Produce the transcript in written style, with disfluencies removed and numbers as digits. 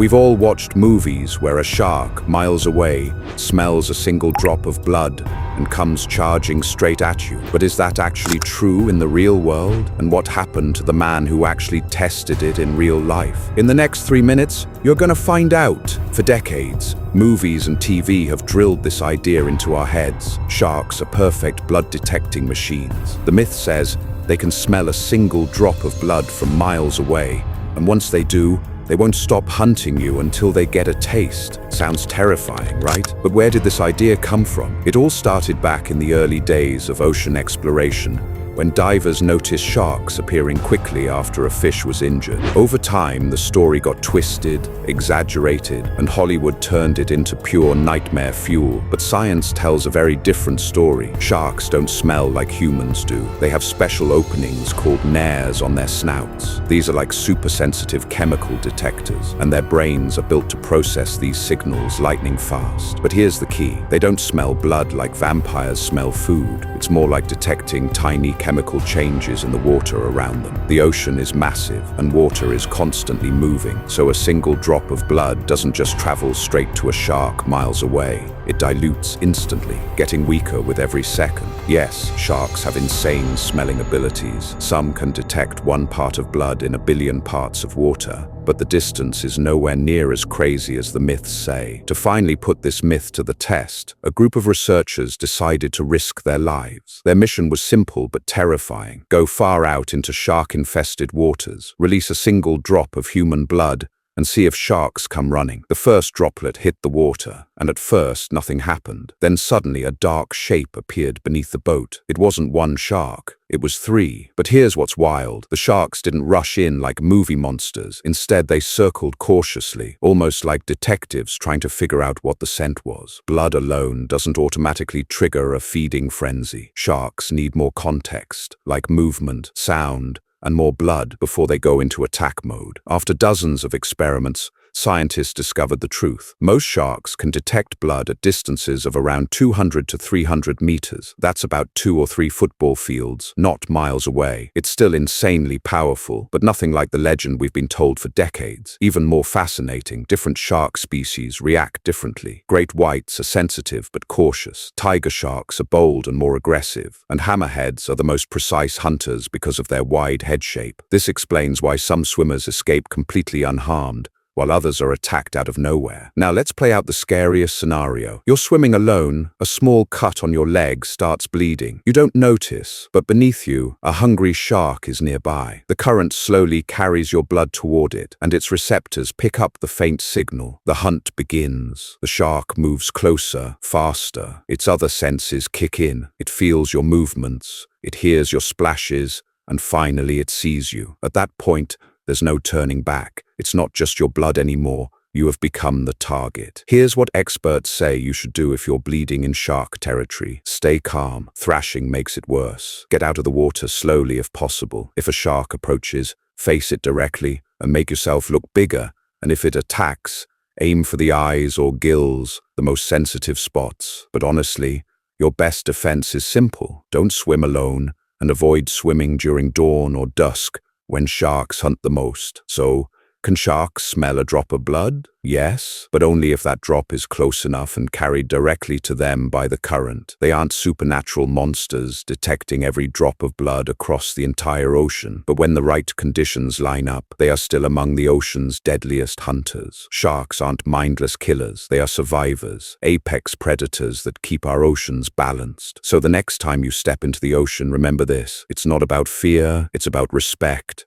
We've all watched movies where a shark, miles away, smells a single drop of blood and comes charging straight at you. But is that actually true in the real world? And what happened to the man who actually tested it in real life? In the next 3 minutes, you're gonna find out. For decades, movies and TV have drilled this idea into our heads. Sharks are perfect blood-detecting machines. The myth says they can smell a single drop of blood from miles away, and once they do, they won't stop hunting you until they get a taste. Sounds terrifying, right? But where did this idea come from? It all started back in the early days of ocean exploration, when divers noticed sharks appearing quickly after a fish was injured. Over time, the story got twisted, exaggerated, and Hollywood turned it into pure nightmare fuel. But science tells a very different story. Sharks don't smell like humans do. They have special openings called nares on their snouts. These are like super-sensitive chemical detectors, and their brains are built to process these signals lightning fast. But here's the key. They don't smell blood like vampires smell food. It's more like detecting tiny chemical changes in the water around them. The ocean is massive, and water is constantly moving, so a single drop of blood doesn't just travel straight to a shark miles away. It dilutes instantly, getting weaker with every second. Yes, sharks have insane smelling abilities. Some can detect 1 part of blood in 1 billion parts of water, but the distance is nowhere near as crazy as the myths say. To finally put this myth to the test, a group of researchers decided to risk their lives. Their mission was simple but terrifying. Go far out into shark-infested waters, release a single drop of human blood, and see if sharks come running. The first droplet hit the water, and at first nothing happened. Then suddenly a dark shape appeared beneath the boat. It wasn't 1 shark, it was 3. But here's what's wild. The sharks didn't rush in like movie monsters. Instead, they circled cautiously, almost like detectives trying to figure out what the scent was. Blood alone doesn't automatically trigger a feeding frenzy. Sharks need more context, like movement, sound, and more blood before they go into attack mode. After dozens of experiments, scientists discovered the truth. Most sharks can detect blood at distances of around 200 to 300 meters. That's about 2 or 3 football fields, not miles away. It's still insanely powerful, but nothing like the legend we've been told for decades. Even more fascinating, different shark species react differently. Great whites are sensitive but cautious. Tiger sharks are bold and more aggressive. And hammerheads are the most precise hunters because of their wide head shape. This explains why some swimmers escape completely unharmed, while others are attacked out of nowhere. Now let's play out the scariest scenario. You're swimming alone, a small cut on your leg starts bleeding. You don't notice, but beneath you, a hungry shark is nearby. The current slowly carries your blood toward it, and its receptors pick up the faint signal. The hunt begins. The shark moves closer, faster. Its other senses kick in. It feels your movements. It hears your splashes, and finally it sees you. At that point, there's no turning back. It's not just your blood anymore. You have become the target. Here's what experts say you should do if you're bleeding in shark territory. Stay calm. Thrashing makes it worse. Get out of the water slowly if possible. If a shark approaches, face it directly and make yourself look bigger. And if it attacks, aim for the eyes or gills, the most sensitive spots. But honestly, your best defense is simple. Don't swim alone, and avoid swimming during dawn or dusk, when sharks hunt the most. So, can sharks smell a drop of blood? Yes, but only if that drop is close enough and carried directly to them by the current. They aren't supernatural monsters detecting every drop of blood across the entire ocean, but when the right conditions line up, they are still among the ocean's deadliest hunters. Sharks aren't mindless killers, they are survivors, apex predators that keep our oceans balanced. So the next time you step into the ocean, remember this: it's not about fear, it's about respect.